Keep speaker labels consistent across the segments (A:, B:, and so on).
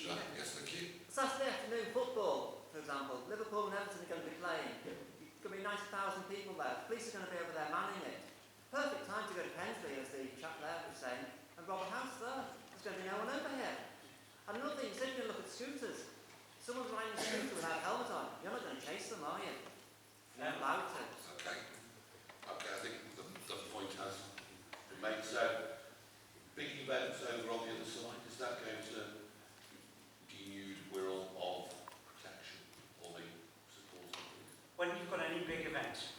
A: Yes, thank you.
B: Saturday afternoon football, for example, Liverpool and Everton are going to be playing. There's going to be 90,000 people there. Police are going to be over there manning it. Perfect time to go to Pensley, as the chap there was saying, and rob a house there. There's going to be no one over here. And another thing, you said you're going to look at scooters. Someone's riding a scooter without a helmet on. You're not going to chase them, are you? You're not allowed to.
A: Okay. Okay, I think the point has been made. So, big events over on the other side, is that going to denude Wirral of protection or the support?
C: When you've got any big event,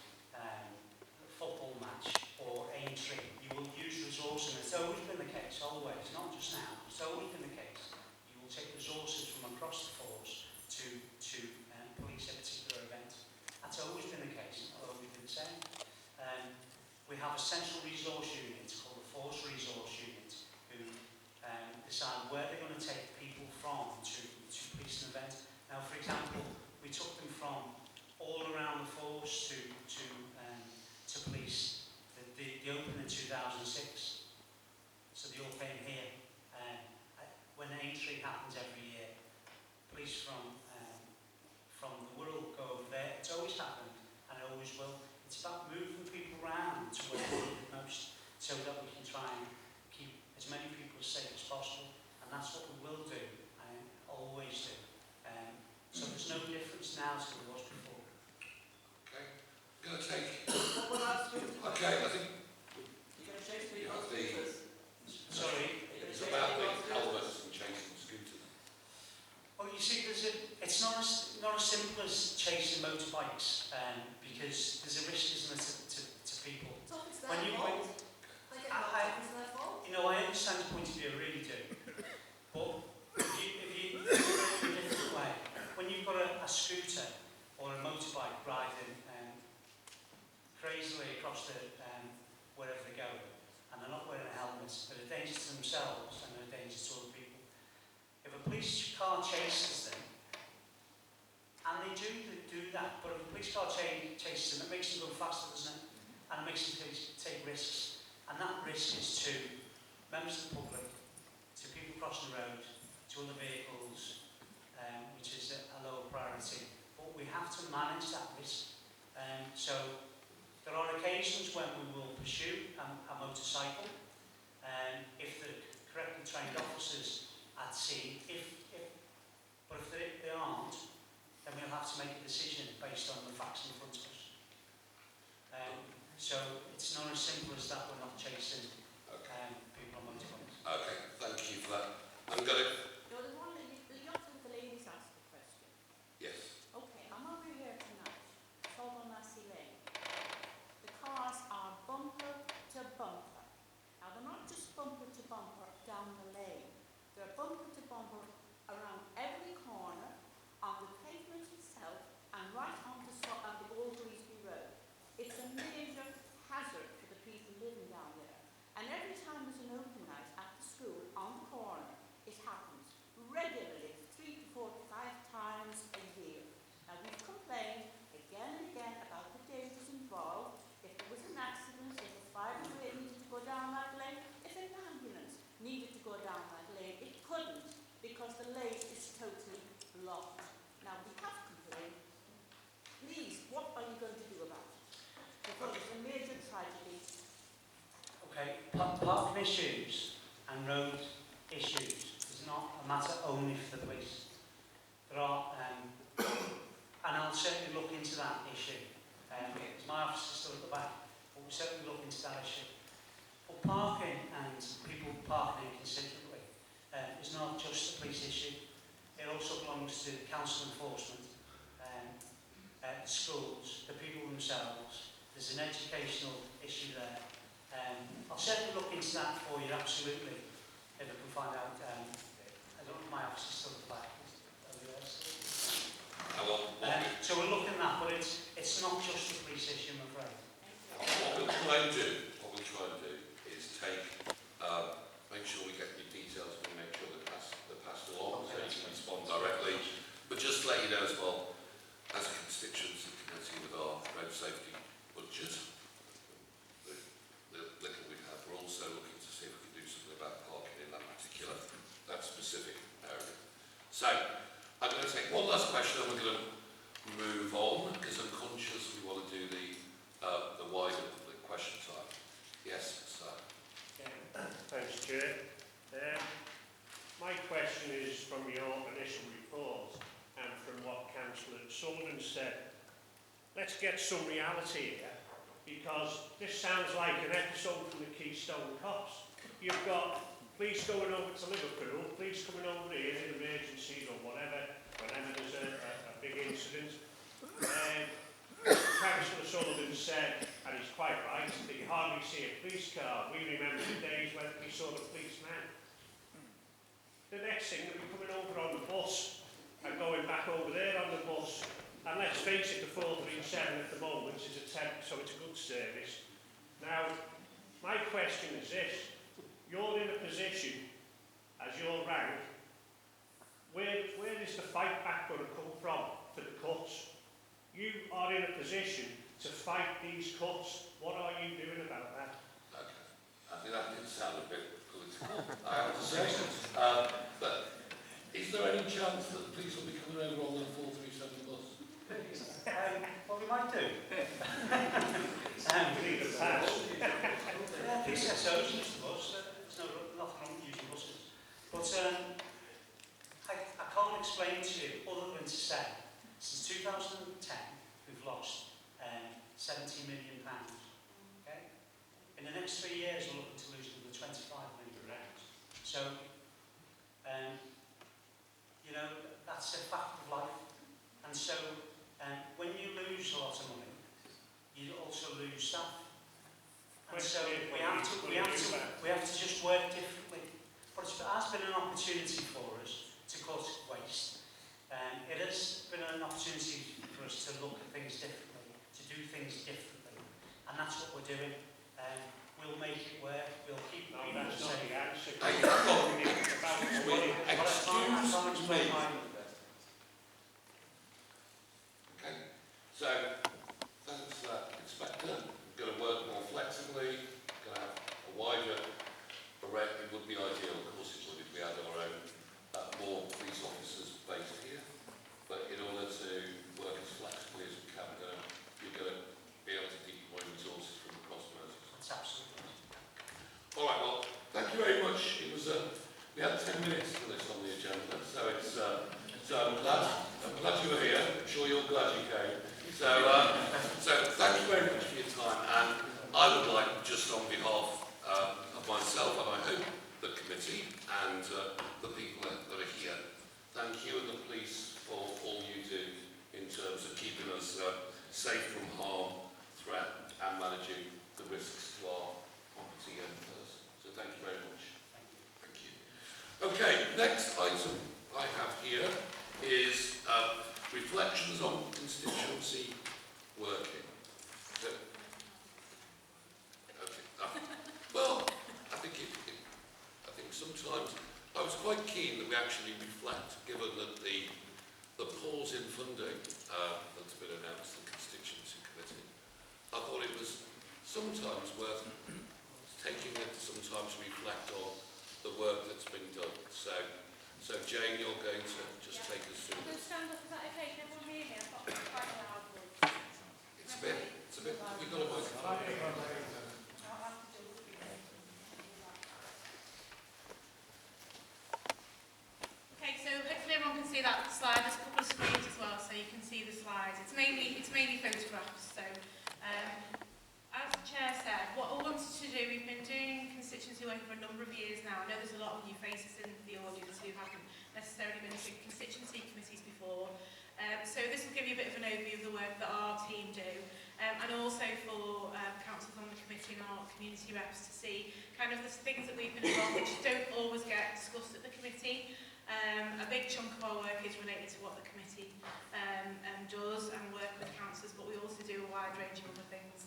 C: football match or aim tree, you will use resources, and it's always been the case, always, not just now, it's always been the case. You will take resources from across the force to police a particular event. That's always been the case, and always been the same. We have a central resource unit called the Force Resource Unit who decide where they're going to take people from to police an event. Now, for example, we took them from all around the force to police. The open in 2006, so they all came here. When an entry happens every year, police from the Wirral go over there. It's always happened, and it always will. It's about moving people around to where they need it most, so that we can try and keep as many people as safe as possible, and that's what we will do, and always do. So there's no difference now to there was before.
A: Okay, I'm going to take.
B: What about scooters?
A: Okay, I think.
B: You're going to chase people on
A: the.
B: scooters?
C: Sorry?
A: It's about the helmets and chasing scooters.
C: Well, you see, it's not as simple as chasing motorbikes, because there's a risk, isn't it, to people.
B: So it's
C: When
B: their
C: you
B: fault. They get robbed, it's their fault.
C: You know, I understand your point of view, I really do. But if you look at it in a different way, when you've got a scooter or a motorbike riding crazily across the wherever they're going, and they're not wearing a helmet, they're a danger to themselves and they're a danger to other people. If a police car chases them, and they do that, but if a police car chases them, it makes them go faster, doesn't it? And it makes them take risks. And that risk is to members of the public, to people crossing the road, to other vehicles, which is a lower priority. But we have to manage that risk. So there are occasions when we will pursue a motorcycle, if the correctly trained officers at sea, but if they aren't, then we'll have to make a decision based on the facts in front of us. So it's not as simple as that. We're not chasing people on motorbikes.
A: Okay, thank you for that. I'm going to.
D: No, the one that the ladies asked the question.
A: Yes.
D: Okay, I'm over here tonight, Sullivan Lane. The cars are bumper to bumper. Now they're not just bumper to bumper down the lane. They're bumper to bumper around every corner, on the pavement itself, and right on the Old Greasby Road. It's a major hazard for the people living down there. And every time there's an open night at the school on the corner, it happens regularly, 3 to 4 to 5 times a year. Now we've complained again and again about the dangers involved. If there was an accident, if a fire brigade needed to go down that lane, if an ambulance needed to go down that lane, it couldn't, because the lane is totally blocked. Now we have complained. Please, what are you going to do about it? Because it's a major tragedy.
C: Okay, parking issues and road issues is not a matter only for the police. There are, and I'll certainly look into that issue. My office is still at the back, but we'll certainly look into that issue. But parking and people parking inconsiderately is not just a police issue. It also belongs to council enforcement, the schools, the people themselves. There's an educational issue there. I'll certainly look into that for you, absolutely, if I can find out. I don't know if my office is still at the back. So we're looking at that, but it's not just a police issue, I'm afraid.
A: What we'll try and do is make sure we get your details and make sure they're passed along, so you can respond directly. But just to let you know as well, as a constituency committee with our road safety budget, the little we have, we're also looking to see if we can do something about So, I'm going to take one last question and we're going to move on, because I'm conscious we want to do the wider public question time. Yes, sir.
E: Thanks, Chair. My question is from your initial report and from what Councillor Sullivan said. Let's get some reality here, because this sounds like an episode from the Keystone Cops. You've got police going over to Liverpool, police coming over here in emergencies or whatever, whenever there's a big incident. Councillor Sullivan said, and he's quite right, that you hardly see a police car. We remember the days when we saw the policeman. The next thing, they'll be coming over on the bus and going back over there on the bus. And let's face it, the 437 at the moment is a temp, so it's a good service. Now, my question is this. You're in a position, as your rank, where is the fight back going to come from for the cuts? You are in a position to fight these cuts. What are you doing about that?
A: Okay. I think that did sound a bit political, I have to say. But is there any chance that the police will be coming over on the 437 bus?
C: What we might do.
E: Leave the pass.
C: Police SOs use the bus. There's nothing wrong with using buses. But I can't explain to you, other than to say, since 2010, we've lost £70 million. Okay? In the next 3 years, we're looking to lose another £25 million. So, you know, that's a fact of life. And so, when you lose a lot of money, you also lose staff. And so we have to just work differently. But it has been an opportunity for us to cut waste. It has been an opportunity for us to look at things differently, to do things differently, and that's what we're doing. We'll make it work. We'll keep.
E: No, that's not the answer.
A: Excuse me. Okay. So, thanks for that, Inspector. We're going to work more flexibly. We're going to have a wider array. It would be ideal, of course, it would if we had our own more police officers based here. But in order to work as flexibly as we can, you're going to be able to deploy resources from across Merseyside.
C: That's absolutely.
A: All right. Well, thank you very much. It was we had 10 minutes for this on the agenda, so it's. So I'm glad you were here. I'm sure you're glad you came. So thank you very much for your time. And I would like, just on behalf of myself and I hope the committee and the people that are here, thank you and the police for all you do in terms of keeping us safe from harm, threat, and managing the risks to our property and person. So thank you very much. Thank you. Okay, next item I have here is reflections on constituency working. So, okay. Well, I think sometimes I was quite keen that we actually reflect, given that the pause in funding that's been announced to the constituency committee. I thought it was sometimes worth taking it to sometimes reflect on the work that's been done. So Jane, you're going to just take us through
D: I'm going to
A: this.
D: stand up, is that okay? Can everyone hear me? I've got quite a loud voice.
A: It's a bit, we've got a microphone.
D: I'll have to do it. Okay, so hopefully everyone can see that slide. There's a couple of screens as well, so you can see the slides. It's mainly photographs. So, as the chair said, what I wanted to do, we've been doing constituency work for a number of years now. I know there's a lot of new faces in the audience who haven't necessarily been to constituency committees before. So this will give you a bit of an overview of the work that our team do, and also for councillors on the committee and our community reps to see kind of the things that we've been involved, which don't always get discussed at the committee. A big chunk of our work is related to what the committee does and work with councillors, but we also do a wide range of other things.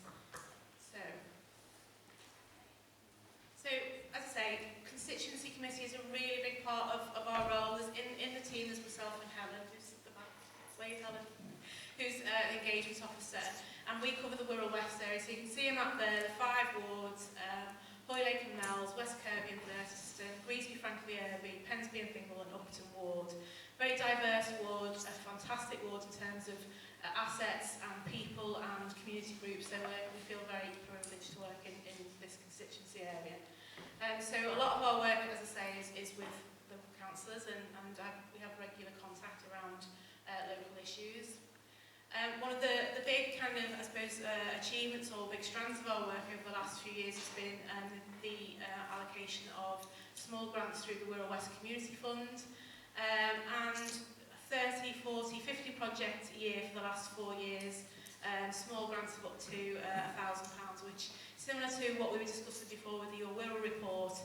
D: So as I say, constituency committee is a really big part of our role. In the team there's myself and Helen, who's at the back, Helen, who's an engagement officer, and we cover the Wirral West area. So you can see a map there, the 5 wards, Hoylake and Mells, West Kirby and Burgess-Joyce, Greasby, Franklin, Irby, Pensby and Thingle and Upton Ward.
F: very diverse ward, a fantastic ward in terms of assets and people and community groups, so we feel very privileged to work in this constituency area. So a lot of our work, as I say, is with local councillors, and we have regular contact around local issues. One of the big kind of, I suppose, achievements or big strands of our work over the last few years has been the allocation of small grants through the Wirral West Community Fund, and 30, 40, 50 projects a year for the last 4 years, small grants of up to £1,000, which, similar to what we were discussing before with your Wirral report,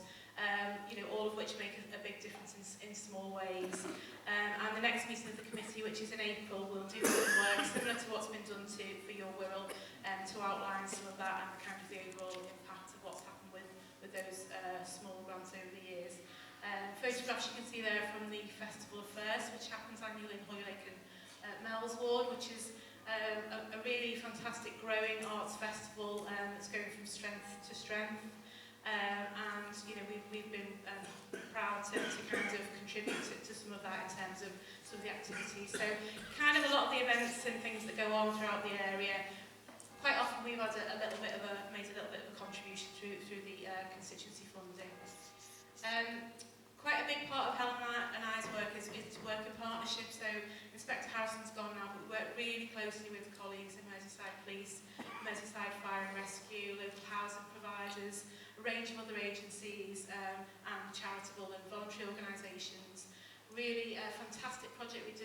F: you know, all of which make a big difference in small ways. And the next meeting of the committee, which is in April, will do some work similar to what's been done for your Wirral, to outline some of that and kind of the overall impact of what's happened with those small grants over the years. Photographs you can see there from the Festival of Fairs, which happens annually in Hoylake and Mel's Ward, which is a really fantastic growing arts festival that's going from strength to strength. And you know, we've been proud to kind of contribute to some of that in terms of some of the activities. So kind of a lot of the events and things that go on throughout the area. Quite often we've had made a little bit of a contribution through the constituency funding. Quite a big part of Helen and I's work is to work in partnership. So Inspector Harrison's gone now, but we work really closely with colleagues in Merseyside Police, Merseyside Fire and Rescue, local housing providers, a range of other agencies and charitable and voluntary organisations. Really a fantastic project we've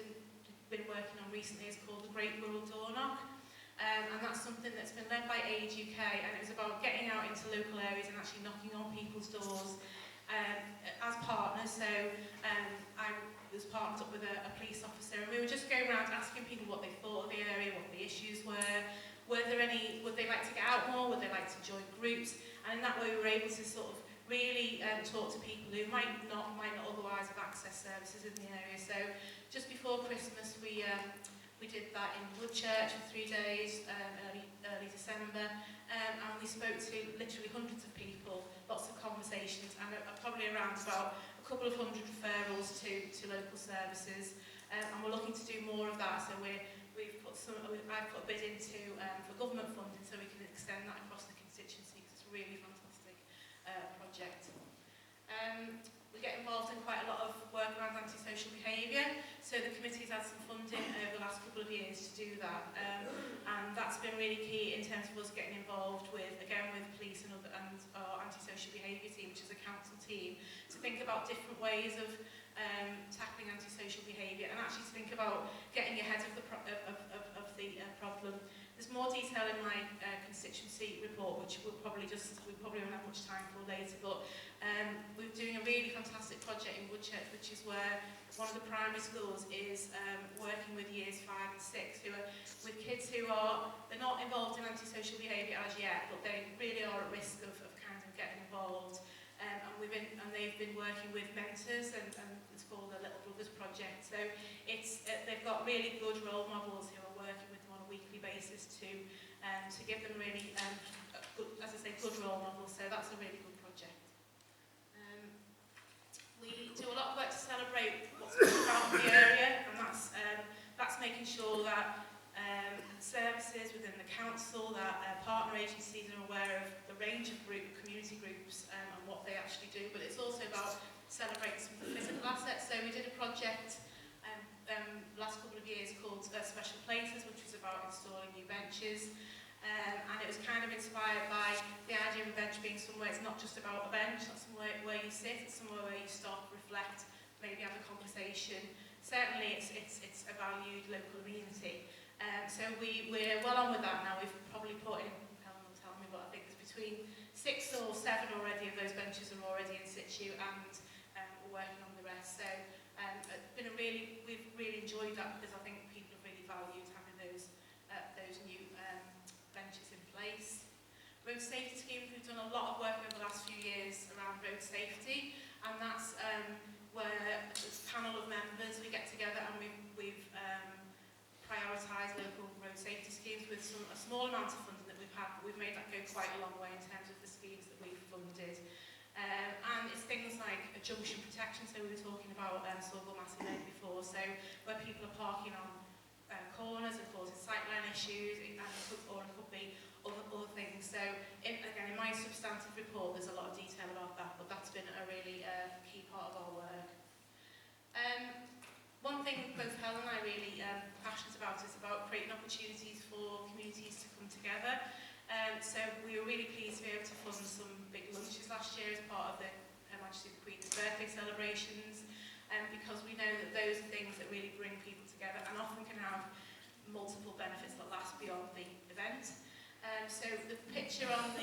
F: been working on recently is called the Great Wirral Door Knock. And that's something that's been led by Age UK, and it was about getting out into local areas and actually knocking on people's doors as partners. So I was partnered up with a police officer, and we were just going around asking people what they thought of the area, what the issues were, would they like to get out more, would they like to join groups, and in that way we were able to sort of really talk to people who might not otherwise have access services in the area. So just before Christmas we did that in Woodchurch for 3 days, early December, and we spoke to literally hundreds of people, lots of conversations, and probably around about a couple of hundred referrals to local services, and we're looking to do more of that. So I've put a bid into for government funding, so we can extend that across the constituency, because it's a really fantastic project. We get involved in quite a lot of work around antisocial behaviour, so the committee's had some funding over the last couple of years to do that, and that's been really key in terms of us getting involved with police and our antisocial behaviour team, which is a council team, to think about different ways of tackling antisocial behaviour, and actually to think about getting ahead of the problem. There's more detail in my constituency report, which we probably won't have much time for later, but we're doing a really fantastic project in Woodchurch, which is where one of the primary schools is working with years 5 and 6, who are with kids who they're not involved in antisocial behaviour as yet, but they really are at risk of kind of getting involved. And they've been working with mentors, and it's called the Little Brothers Project. So they've got really good role models who are working with them on a weekly basis to give them really, good role models. So that's a really good project. We do a lot of work to celebrate what's going on in the area, and that's making sure that services within the council, that partner agencies are aware of the range of community groups and what they actually do, but it's also about celebrating some of the physical assets. So we did a project last couple of years called Special Places, which was about installing new benches, and it was kind of inspired by the idea of a bench being somewhere. It's not just about a bench, not somewhere where you sit, it's somewhere where you stop, reflect, maybe have a conversation. Certainly it's a valued local amenity. So we're well on with that now. We've probably put in, Helen will tell me, what I think is between 6 or 7 already of those benches are already in situ, and we're working on the rest. So we've really enjoyed that, because I think people have really valued having those new benches in place. Road safety schemes, we've done a lot of work over the last few years around road safety, and that's where this panel of members, we get together and we've prioritised local road safety schemes with a small amount of funding that we've had, but we've made that go quite a long way in terms of the schemes that we've funded. And it's things like a junction protection, so we were talking about Sullivan Lane before, So where people are parking on corners and causing sightline issues, or it could be other things. So again, in my substantive report, there's a lot of detail about that, but that's been a really key part of our work. One thing both Helen and I really passionate about is about creating opportunities for communities to come together. So we were really pleased to be able to fund some big lunches last year as part of the Her Majesty the Queen's birthday celebrations, because we know that those are things that really bring people together and often can have multiple benefits that last beyond the event. So the picture on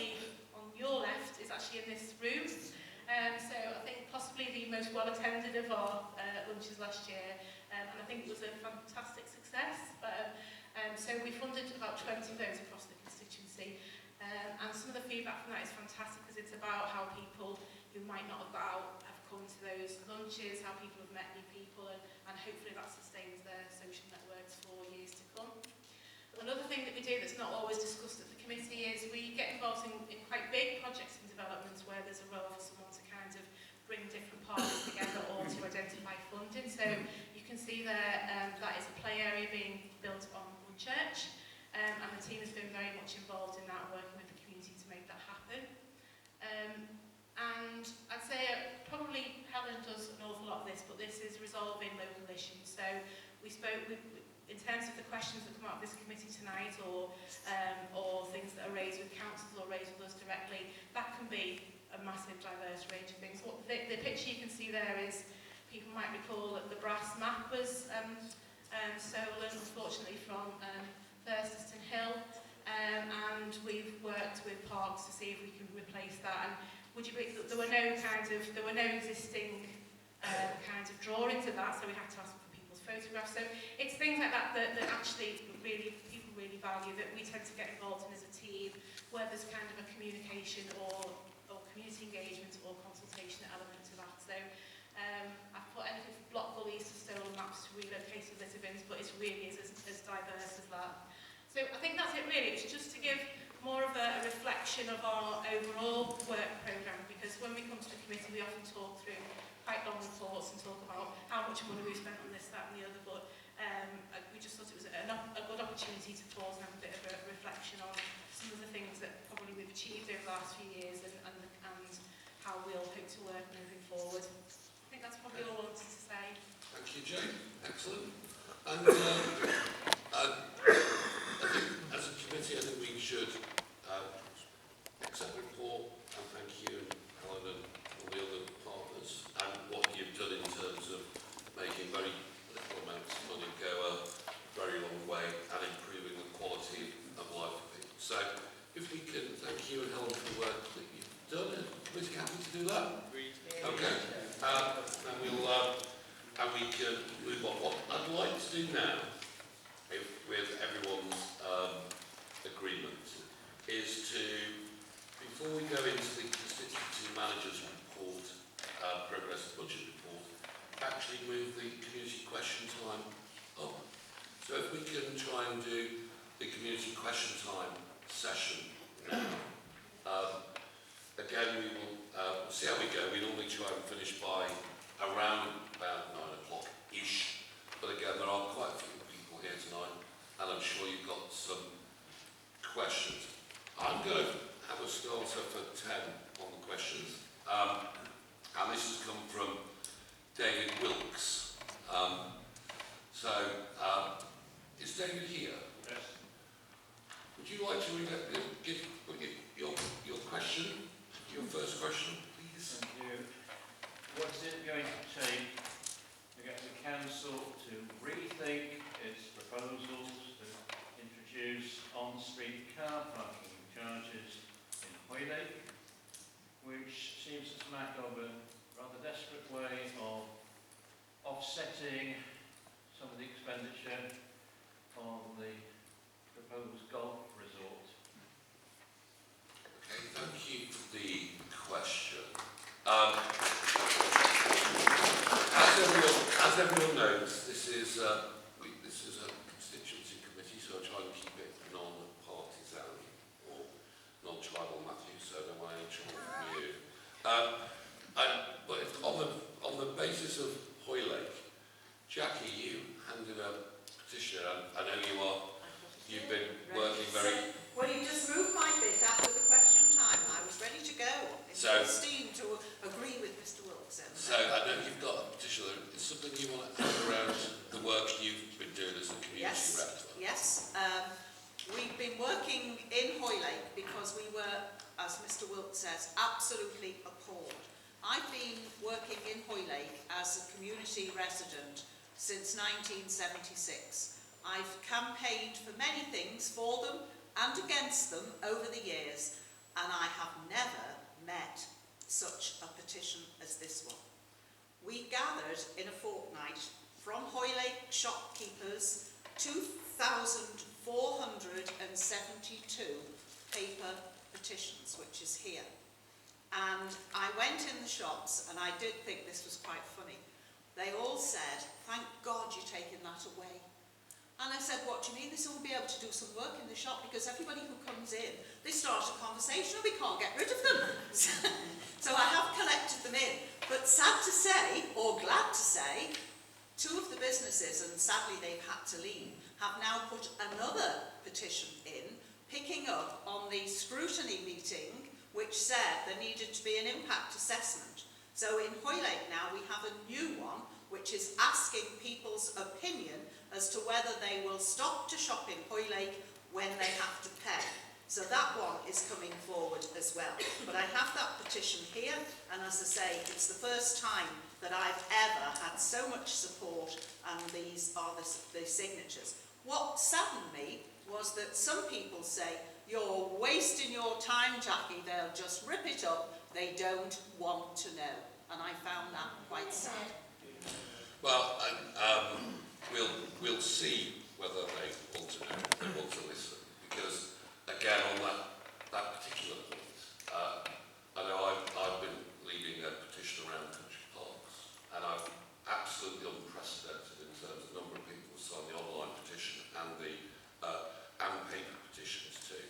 F: your left is actually in this room. So I think possibly the most well attended of our lunches last year, and I think it was a fantastic success. So we funded about 20 of those across the constituency, and some of the feedback from that is fantastic because it's about how people who might not have got out have come to those lunches, how people have met new people, and hopefully that sustains their social networks for years to come. Another thing that we do that's not always discussed at the committee is we get involved in quite big projects and developments where there's a role for someone to kind of bring different parties together or to identify funding. So you can see there that is a play area being built on Church, and the team has been very much involved in that, working with the community to make that happen. And I'd say probably Helen does an awful lot of this, but this is resolving local issues. So we spoke in terms of the questions that come out of this committee tonight, or things that are raised with councils or raised with us directly. That can be a massive diverse range of things. What the picture you can see there is, people might recall that the brass map was stolen, unfortunately, from Thurston Hill, and we've worked with parks to see if we can replace that. And would you believe that there were no existing kind of drawings of that, so we had to ask for people's photographs. So it's things like that that actually people really value, that we tend to get involved in as a team, where there's kind of a communication or community engagement or consultation element to that. So I've put anything from block bullies to stolen maps to relocated litter bins, but it really is as diverse as that. So I think that's it really. It's just to give more of a reflection of our overall work programme, because when we come to the committee we often talk through quite long reports and talk about how much money we've spent on this, that and the other, but we just thought it was a good opportunity to pause and have a bit of a reflection on some of the things that probably we've achieved over the last few years and how we'll hope to work moving forward. I think that's probably all I wanted to say.
A: Thank you, Jane. Excellent. And I think as a committee, I think we should accept the report and thank you, Helen, and all the other partners, and what you've done in terms of making very little amounts of money go a very long way and improving the quality of life for people. So if we can thank you and Helen for the work that you've done, and we're happy to do that. Okay. And we can move on. What I'd like to do now, with everyone's agreement, is to, before we go into the constituency manager's report, progress budget report, actually move the community question time up. So if we can try and do the community question time session now. Again, we will see how we go. We normally try and finish by around about 9 o'clock-ish. But again, there are quite a few people here tonight, and I'm sure you've got some questions. I'm going to have a starter for 10 on the questions. And this has come from David Wilkes. Is David here?
E: Yes.
A: Would you like to give your question? Your first question, please.
G: Thank you. What's it going to take to get the council to rethink its proposals to introduce on-street car parking charges in Hoylake, which seems to smack of a rather desperate way of offsetting some of the expenditure on the proposed golf resort?
A: Okay, thank you for the question. As everyone knows, this is a constituency committee, so I try and keep it non-partisan or non-tribal, Matthew, so I don't want any trouble from you. But on the basis of Hoylake, Jackie, you handed a petition. I know you've been working very...
H: Well, you just moved my bit after the question time. I was ready to go. It's
A: So-
H: esteemed to agree with Mr Wilson.
A: So I know you've got a petition. Is something you want to add around the work you've been doing as a community rep?
H: Yes. We've been working in Hoylake because we were, as Mr Wilt says, absolutely appalled. I've been working in Hoylake as a community resident since 1976. I've campaigned for many things for them and against them over the years, and I have never met such a petition as this one. We gathered in a fortnight from Hoylake shopkeepers 2,472 paper petitions, which is here. And I went in the shops and I did think this was quite funny. They all said, "Thank God you're taking that away." And I said, "What do you mean? This will be able to do some work in the shop, because everybody who comes in, they start a conversation and we can't get rid of them." So I have collected them in. But sad to say, or glad to say, two of the businesses, and sadly they've had to leave, have now put another petition in, picking up on the scrutiny meeting, which said there needed to be an impact assessment. So in Hoylake now we have a new one, which is asking people's opinion as to whether they will stop to shop in Hoylake when they have to pay. So that one is coming forward as well. But I have that petition here, and as I say, it's the first time that I've ever had so much support, and these are the signatures. What saddened me was that some people say, "You're wasting your time, Jackie, they'll just rip it up, they don't want to know." And I found that quite sad.
A: Well, we'll see whether they want to know, they want to listen, because again on that particular point, I know I've been leading a petition around country parks, and I've absolutely unprecedented in terms of the number of people who signed the online petition and the and paper petitions too.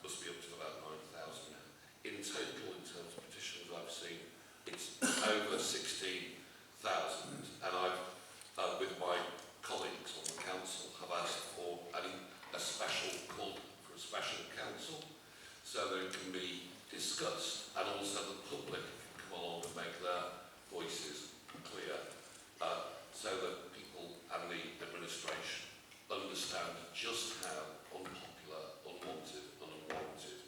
A: Must be up to about 9,000 now. In total, in terms of petitions I've seen, it's over 16,000, and I've, with my colleagues on the council, have asked for a special call for a special council, so that it can be discussed, and also the public can come along and make their voices clear, so that people and the administration understand just how unpopular, unwanted and unwarranted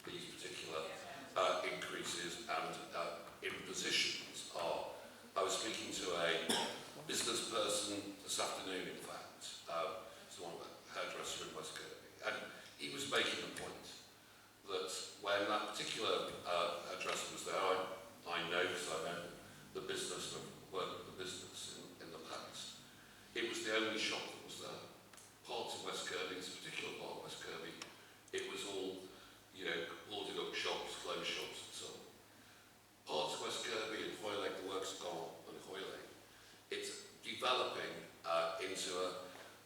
A: these particular increases and impositions are. I was speaking to a business person this afternoon, in fact, it's one of the hairdresser in West Kirby, and he was making the point that when that particular hairdresser was there, I know because I know the business and worked with the business in the past, it was the only shop that was there. Parts of West Kirby, this particular part of West Kirby, it was all, boarded up shops, closed shops and so on. Parts of West Kirby and Hoylake, the work's gone, and Hoylake, it's developing into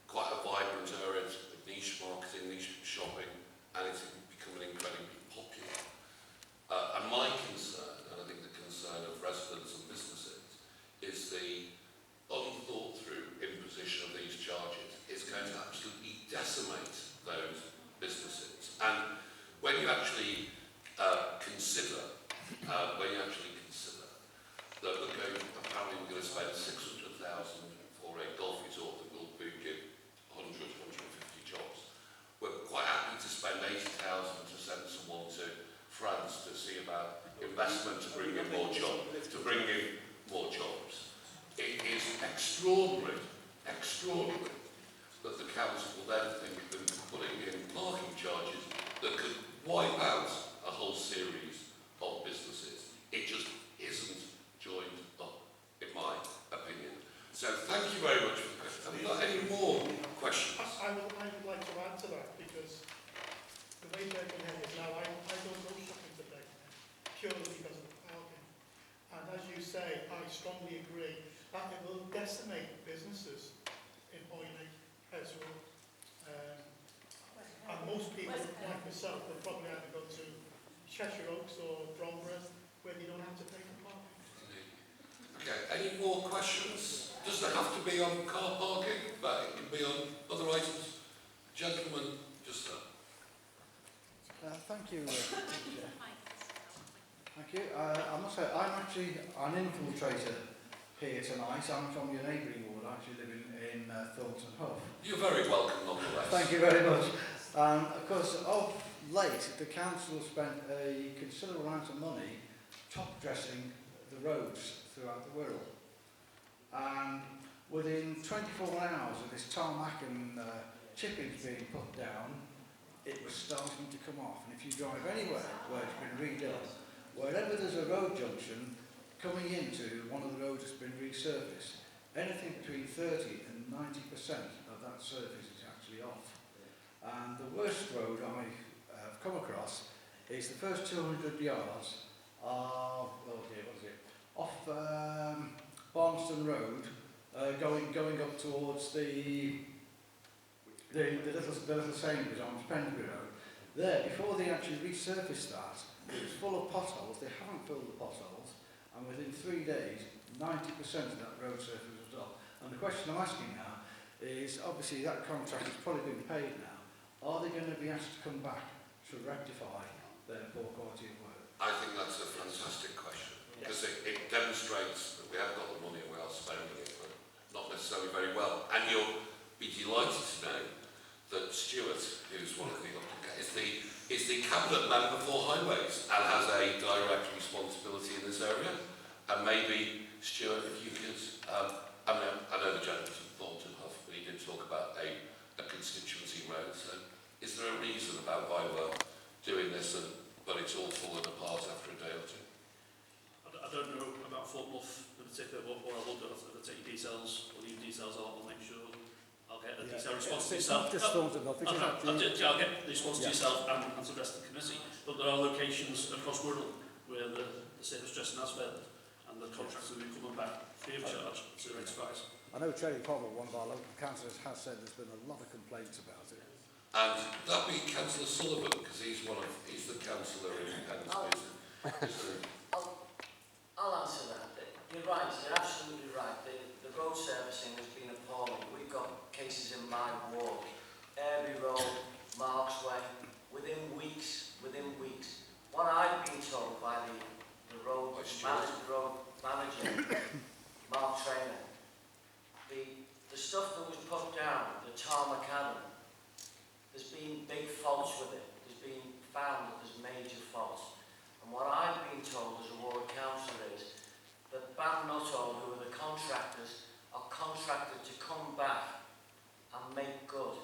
A: quite a vibrant area of niche marketing, niche shopping, and it's becoming incredibly popular. And my concern, and I think the concern of residents and businesses, is the unthought through imposition of these charges is going to absolutely decimate those businesses. And when you actually consider that we're going to spend 600,000 for a golf resort that will bring in 100, 150 jobs, we're quite happy to spend 80,000 to send someone to France to see about investment to bring in more jobs. It is extraordinary that the council will then think of putting in parking charges that could wipe out a whole series of businesses. It just isn't joined up, in my opinion. So thank you very much for the question. Have you got any more questions?
I: I would like to add to that, because the way Birkenhead is now, I don't go shopping today, purely because of the parking. And as you say, I strongly agree that it will decimate businesses in Hoylake as well. And most people, like myself, will probably have to go to Cheshire Oaks or Bromborough, where you don't have to pay for parking.
A: Okay, any more questions? Does it have to be on car parking? But it can be on other items. Gentlemen, just there.
J: Thank you. Thank you. I must say, I'm actually an infiltrator here tonight. I'm from your neighbouring ward, actually living in Thornton Huff.
A: You're very welcome, nonetheless.
J: Thank you very much. Of course, of late, the council spent a considerable amount of money top dressing the roads throughout the Wirral. And within 24 hours of this tarmac and chippings being put down, it was starting to come off. And if you drive anywhere where it's been redone, wherever there's a road junction coming into one of the roads that's been resurfaced, anything between 30 and 90% of that surface is actually off. And the worst road I have come across is the first 200 yards of, oh dear, what is it? Off Barnston Road, going up towards the little Sainsbury's on Pensbury Road. There, before they actually resurfaced that, it was full of potholes. They haven't filled the potholes, and within 3 days, 90% of that road surface was off. And the question I'm asking now is, obviously that contract has probably been paid now. Are they going to be asked to come back to rectify their poor quality of work?
A: I think that's a fantastic question, because it demonstrates that we have got the money and we are spending it, but not necessarily very well. And you'll be delighted to know that Stuart, who's one of the is the cabinet member for highways and has a direct responsibility in this area. And maybe, Stuart, if you could, I know the gentleman's from Thornton Huff, but he did talk about a constituency road. So is there a reason about why we're doing this, but it's all fallen apart after a day or two?
K: I don't know about Thornton Huff in particular, but what I will do is I'll take your details, or leave details on, I'll make sure I'll get a detailed response to yourself.
J: Just Thornton Huff,
K: I'll get the response to yourself and to the rest of the committee. But there are locations across Wirral where the surface dressing has failed, and the contractors will be coming back free of charge to rectify it.
J: I know Cherry Palmer, one of our local councillors, has said there's been a lot of complaints about it.
A: And that be Councillor Sullivan, because he's the councillor in Pensbury.
L: I'll answer that. You're right, you're absolutely right. The road servicing has been appalling. We've got cases in my ward, Airby Road, Marks Way, within weeks. What I've been told by the road manager, Mark Trainer, the stuff that was put down, the tarmac macadam, there's been big faults with it. There's been found that there's major faults. And what I've been told as a ward councillor is that Nuttall, who are the contractors, are contracted to come back and make good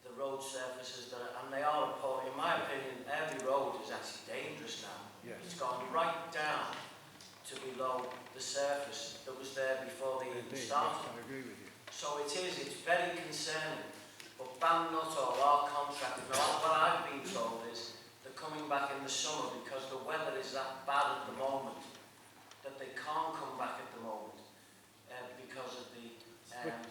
L: the road surfaces and they are appalling. In my opinion, every road is actually dangerous now.
J: Yes.
L: It's gone right down to below the surface that was there before they even started.
J: Yes, I agree with you.
L: So it's very concerning. But Nuttall are contracted. Now, what I've been told is they're coming back in the summer because the weather is that bad at the moment that they can't come back at the moment because of the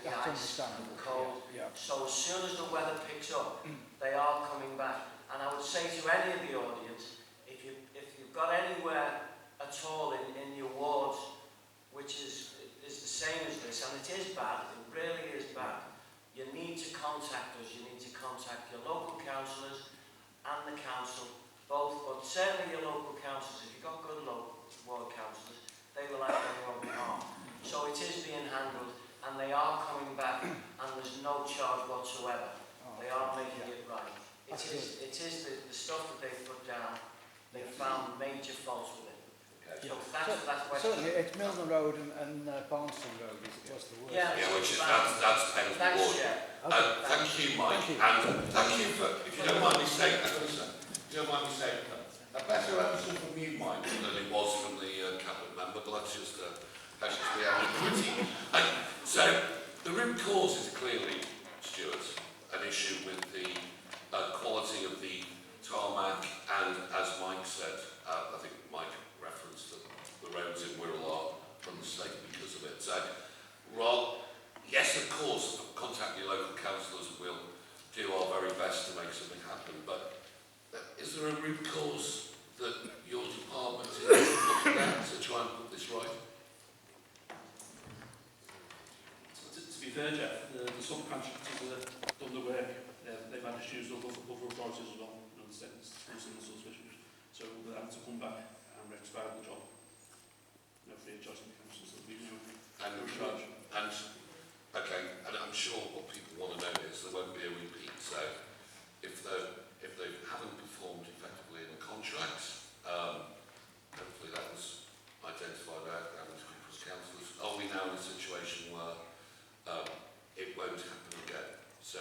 L: ice and the cold.
J: Yeah.
L: So as soon as the weather picks up, they are coming back. And I would say to any of the audience, if you've got anywhere at all in your wards which is the same as this, and it is bad, it really is bad, you need to contact us. You need to contact your local councillors and the council, both, but certainly your local councillors. If you've got good local ward councillors, they will act on your behalf. So it is being handled, and they are coming back, and there's no charge whatsoever. They are making it right. It is the stuff that they've put down. They've found major faults with it. So that's
J: certainly, it's Milner Road and Barnston Road was the worst.
L: Yeah,
A: which is that's Pensbury Ward. Thank you, Mike, and thank you for, if you don't mind me saying, a better answer from you, Mike, than it was from the cabinet member, but that's just the ambiguity. So the root cause is clearly, Stuart, an issue with the quality of the tarmac, and as Mike said, I think Mike referenced that the roads in Wirral are unsafe because of it. So, Rob, yes, of course, contact your local councillors. We'll do our very best to make something happen. But is there a root cause that your department is looking at to try and put this right?
K: be fair, Jeff, the subcontractors that have done the work, they've had issues with other authorities as well, you know, the same sorts of issues. So they're having to come back and rectify the job. No free of charge to the council, so there'll be no charge.
A: And, okay, and I'm sure what people want to know is there won't be a repeat. So if they haven't performed effectively in the contract, hopefully that was identified out and as councillors. Are we now in a situation where it won't happen again? So,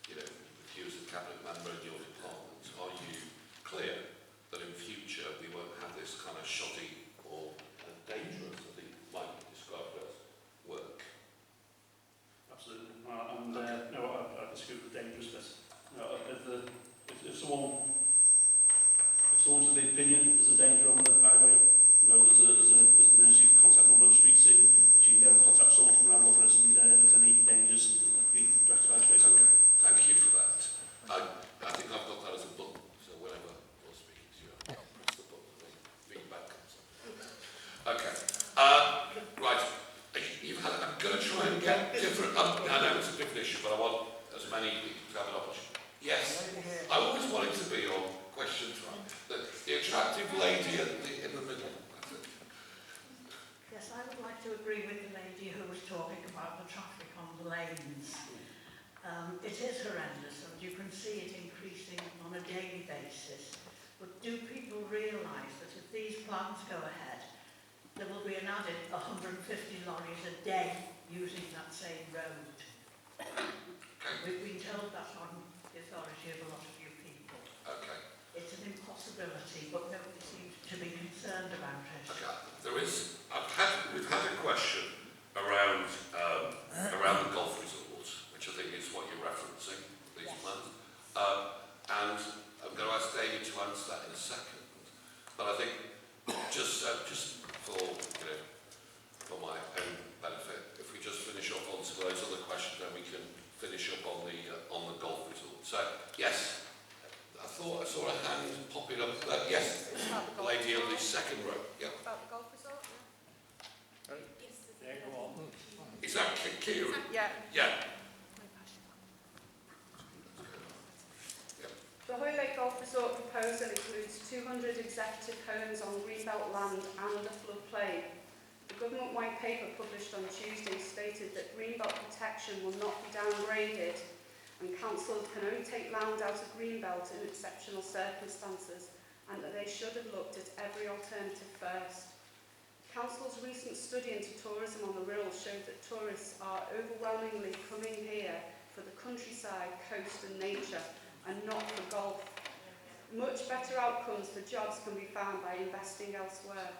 A: you know, if you as a cabinet member in your department, are you clear that in future we won't have this kind of shoddy or dangerous, I think might be described as, work?
K: Absolutely. And no, I disagree with the dangerous bit. No, if someone's of the opinion there's a danger on the highway, you know, there's an emergency contact number on the street scene that you can get in contact someone from our office, and if there's any dangers that can be rectified straight away.
A: Okay. Thank you for that. I think I've got that as a button, so whenever you're speaking to you, I'll press the button and the feedback comes up. Okay. Right. I'm going to try and get different. I know it's a different issue, but I want as many people to have an opportunity. Yes. I always wanted to be on question time. The attractive lady in the middle.
M: Yes, I would like to agree with the lady who was talking about the traffic on the lanes. It is horrendous, and you can see it increasing on a daily basis. But do people realise that if these plans go ahead, there will be an added 150 lorries a day using that same road? We've been told that on the authority of a lot of you people.
A: Okay.
M: It's an impossibility, but nobody seems to be concerned about it.
A: Okay. We've had a question around the golf resort, which I think is what you're referencing, these plans. And I'm going to ask David to answer that in a second. But I think just for, you know, for my own benefit, if we just finish up on some of those other questions, then we can finish up on the golf resort. So yes, I thought I saw a hand popping up there. Yes, the lady on the second row. Yeah.
N: About the golf resort?
E: Yeah, go on.
A: Is that Kira?
N: Yeah.
A: Yeah.
N: The Hoylake Golf Resort proposal includes 200 executive homes on Greenbelt land and a floodplain. The government white paper published on Tuesday stated that Greenbelt protection will not be downgraded, and councils can only take land out of Greenbelt in exceptional circumstances, and that they should have looked at every alternative first. Council's recent study into tourism on the Wirral showed that tourists are overwhelmingly coming here for the countryside, coast and nature, and not for golf. Much better outcomes for jobs can be found by investing elsewhere.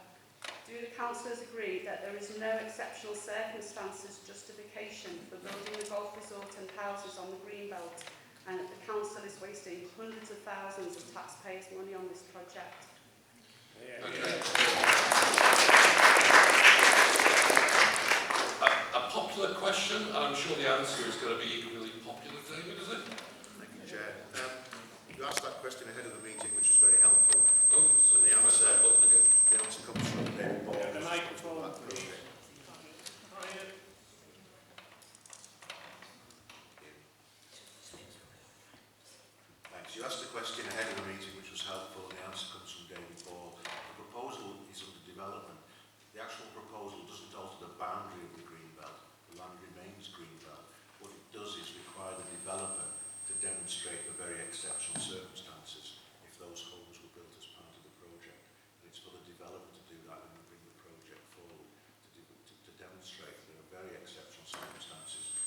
N: Do the councillors agree that there is no exceptional circumstances justification for building the golf resort and houses on the Greenbelt, and that the council is wasting hundreds of thousands of taxpayers' money on this project?
A: Okay. A popular question, and I'm sure the answer is going to be equally popular, David, is it?
O: Thank you, Chair. You asked that question ahead of the meeting, which was very helpful.
A: Oh, so
O: And the answer comes from David Boult.
E: The microphone, please.
O: Thanks. You asked the question ahead of the meeting, which was helpful, and the answer comes from David Boult. The proposal is under development. The actual proposal doesn't alter the boundary of the Greenbelt. The land remains Greenbelt. What it does is require the developer to demonstrate the very exceptional circumstances if those homes were built as part of the project. And it's for the developer to do that when we bring the project forward, to demonstrate that there are very exceptional circumstances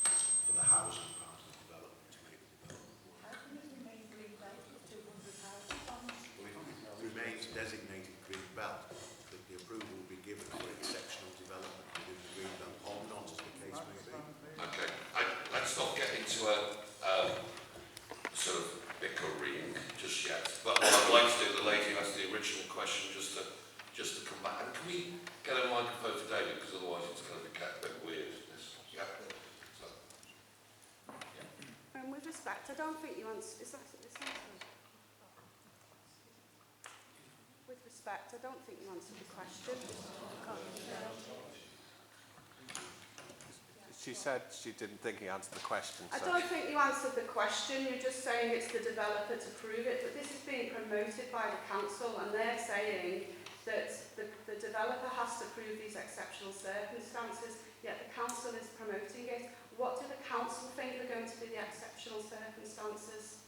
O: for the housing part of the development to make the development work.
M: How can it remain Greenbelt with 200 houses on it?
O: Well, it remains designated Greenbelt. The approval will be given for exceptional development within the Greenbelt or not, as the case may be.
A: Okay. Let's not get into a sort of bickering just yet. But what I'd like to do, the lady who asked the original question, just to come back. And can we get a microphone for David, because otherwise it's going to get a bit weird. Yeah. So.
N: With respect, I don't think you answered. With respect, I don't think you answered the question.
P: she said she didn't think he answered the question.
N: I
P: So.
N: don't think you answered the question. You're just saying it's the developer to prove it, but this is being promoted by the council, and they're saying that the developer has to prove these exceptional circumstances, yet the council is promoting it. What do the council think are going to be the exceptional circumstances?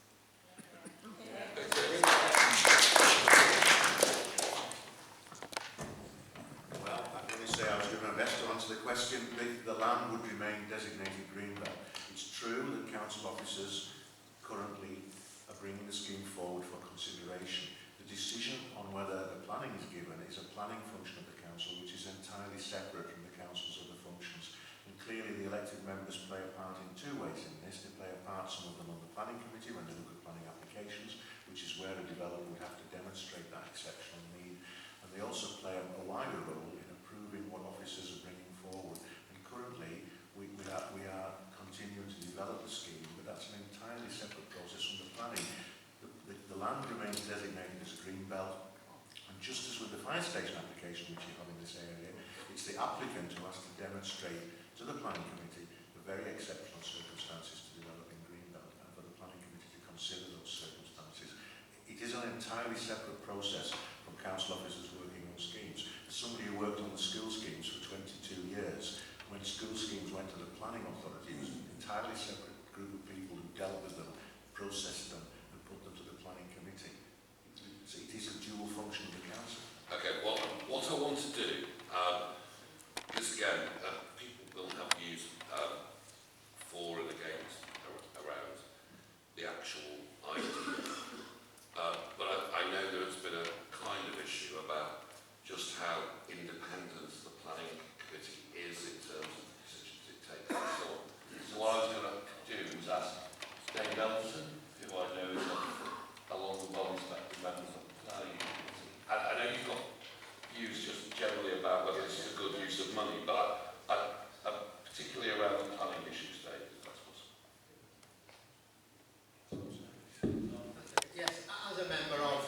O: Well, I'm going to say I was doing my best to answer the question. The land would remain designated greenbelt. It's true that council officers currently are bringing the scheme forward for consideration. The decision on whether the planning is given is a planning function of the council, which is entirely separate from the council's other functions. And clearly the elected members play a part in two ways in this. They play a part, some of them on the planning committee when they look at planning applications, which is where a developer would have to demonstrate that exceptional need. And they also play a wider role in approving what officers are bringing forward. And currently we are continuing to develop the scheme, but that's an entirely separate process from the planning. The land remains designated as a green belt, and just as with the fire station application which you have in this area, it's the applicant who has to demonstrate to the planning committee the very exceptional circumstances to developing green belt, and for the planning committee to consider those circumstances. It is an entirely separate process from council officers working on schemes. As somebody who worked on the school schemes for 22 years, when school schemes went to the planning authority, it was an entirely separate group of people who dealt with them, processed them, and put them to the planning committee. So it is a dual function of the council.
A: Okay, what I want to do, because again, people will have views for and against around the actual idea. But I know there's been a kind of issue about just how independent the planning committee is in terms of the decisions it takes and so on. So what I was going to do was ask Dave Elderton, who I know is along the well-respected members of the planning committee. I know you've got views just generally about whether this is a good use of money, but particularly around the planning issues, Dave, if that's possible.
Q: Yes, as a member of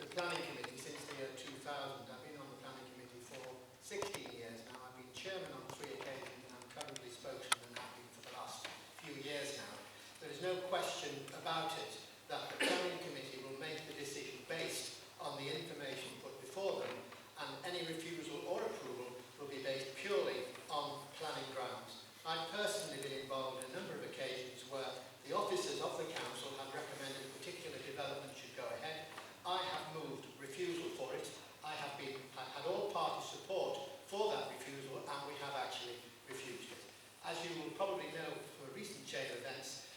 Q: the planning committee since the year 2000, I've been on the planning committee for 16 years now. I've been chairman on 3 occasions and I'm currently spokesman and have been for the last few years now. There is no question about it that the planning committee will make the decision based on the information put before them, and any refusal or approval will be based purely on planning grounds. I've personally been involved in a number of occasions where the officers of the council have recommended a particular development should go ahead. I have moved refusal for it. I had all party support for that refusal, and we have actually refused it. As you will probably know from a recent chain of events,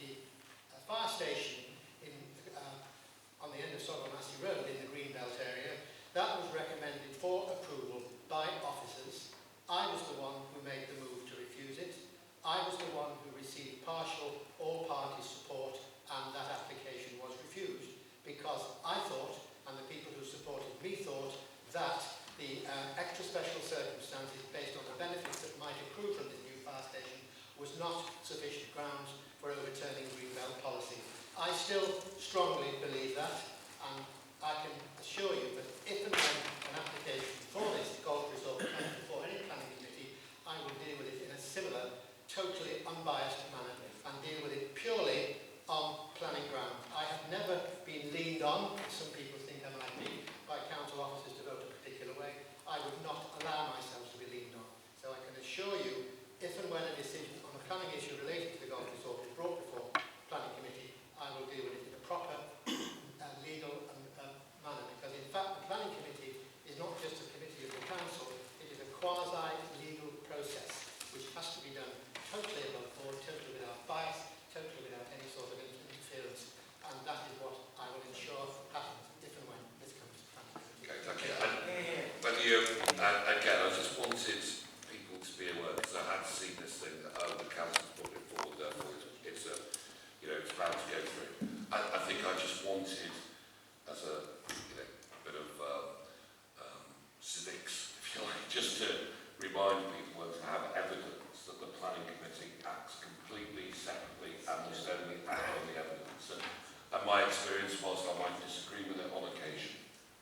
Q: the fire station on the end of Sullivan Road in the Greenbelt area, that was recommended for approval by officers. I was the one who made the move to refuse it. I was the one who received partial all-party support, and that application was refused because I thought, and the people who supported me thought, that the extra special circumstances based on the benefits that might accrue from the new fire station was not sufficient grounds for overturning Greenbelt policy. I still strongly believe that, and I can assure you that if and when an application for this golf resort comes before any planning committee, I will deal with it in a similar, totally unbiased manner and deal with it purely on planning grounds. I have never been leaned on, as some people think I might be, by council officers to vote a particular way. I would not allow myself to be leaned on. So I can assure you, if and when a decision on a planning issue related to the golf resort is brought before planning committee, I will deal with it in a proper legal manner, because in fact the planning committee is not just a committee of the council, it is a quasi-legal process which has to be done totally above board, totally without bias, totally without any sort of interference, and that is what I will ensure happens if and when this comes to planning committee.
A: Okay, thank you. Whether you, again, I just wanted people to be aware, because I had seen this thing that the council's put it forward, therefore it's bound to go through. I think I just wanted, as a bit of civics, if you like, just to remind people and to have evidence that the planning committee acts completely separately and must only act on the evidence. And my experience, whilst I might disagree with it on occasion,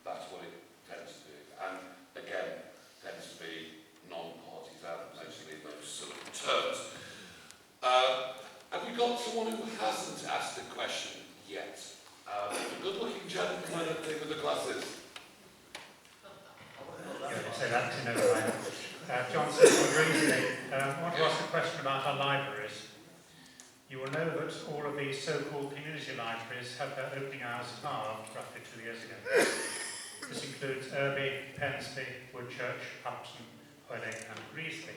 A: that's what it tends to do. And again, tends to be non-partisan, mostly in those sort of terms.
R: briefly, I want to ask a question about our libraries. You will know that all of these so-called community libraries had their opening hours halved roughly 2 years ago. This includes Irby, Pensby, Woodchurch, Upton, Whittingham and Greasley.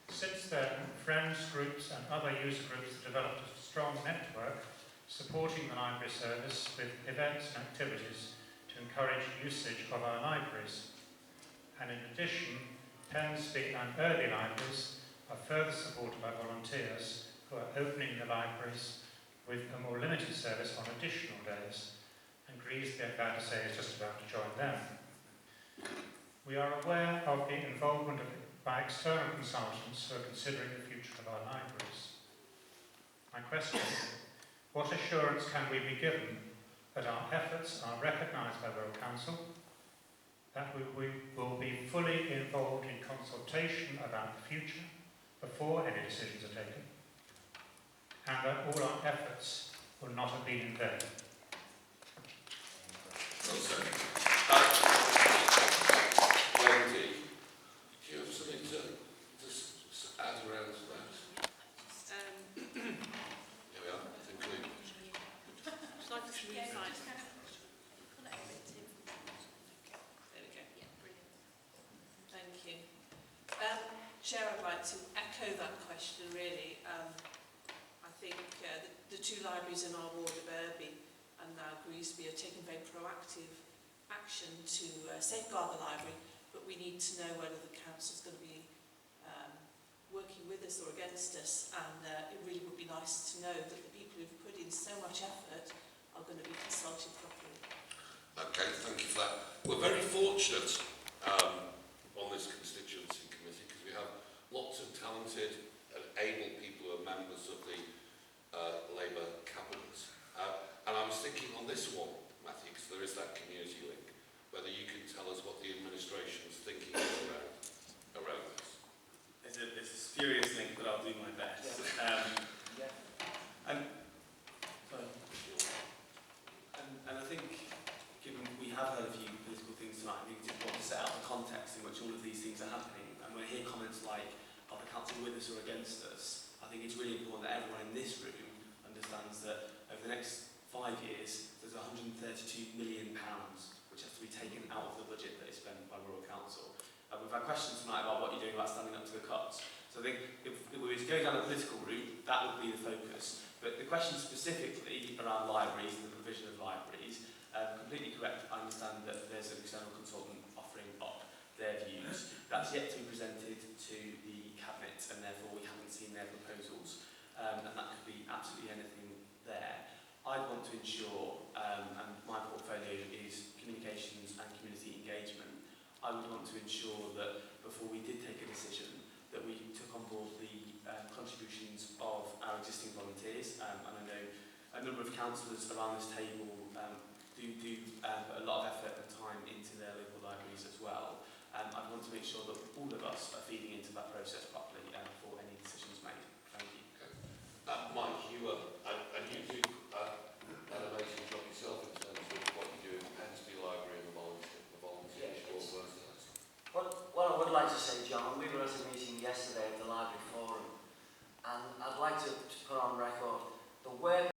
R: Since then, friends groups and other user groups have developed a strong network supporting the library service with events and activities to encourage usage of our libraries. And in addition, Pensby and Irby libraries are further supported by volunteers who are opening the libraries with a more limited service on additional days, and Greasley, I'm glad to say, is just about to join them. We are aware of the involvement by external consultants who are considering the future of our libraries. My question is, what assurance can we be given that our efforts are recognised by Wirral Council, that we will be fully involved in consultation about the future before any decisions are taken, and that all our efforts will not have been in vain?
A: Well said. Wendy, do you have something to just add around to that? Here we are, I think we...
H: Shall I just move side? There we go. Thank you. Chair, I'd like to echo that question really. I think the two libraries in our ward of Irby and now Greasby are taking very proactive action to safeguard the library, but we need to know whether the council is going to be working with us or against us, and it really would be nice to know that the people who've put in so much effort are going to be consulted properly.
A: Okay, thank you for that. We're very fortunate on this constituency committee because we have lots of talented and able people who are members of the Labour cabinet. And I was thinking on this one, Matthew, because there is that community link, whether you can tell us what the administration's thinking is around this.
S: It's a spurious link, but I'll do my best. And I think, given we have heard a few political things tonight, I think it's important to set out the context in which all of these things are happening. And when I hear comments like, are the council with us or against us, I think it's really important that everyone in this room understands that over the next 5 years, there's £132 million which has to be taken out of the budget that is spent by Wirral Council. We've had questions tonight about what you're doing about standing up to the cuts. So I think if we were to go down a political route, that would be the focus. But the question specifically around libraries and the provision of libraries, completely correct. I understand that there's an external consultant offering up their views. That's yet to be presented to the Cabinet, and therefore we haven't seen their proposals. And that could be absolutely anything there. I want to ensure, and my portfolio is communications and community engagement, I would want to ensure that before we did take a decision, that we took on board the contributions of our existing volunteers. And I know a number of councillors around this table do put a lot of effort and time into their local libraries as well. I want to make sure that all of us are feeding into that process properly before any decisions made. Thank you.
A: Okay. Mike, you and you do an amazing job yourself in terms of what you do in the Pensby Library and the volunteer work.
L: What I would like to say, John, we were at a meeting yesterday at the Library Forum, and I'd like to put on record the work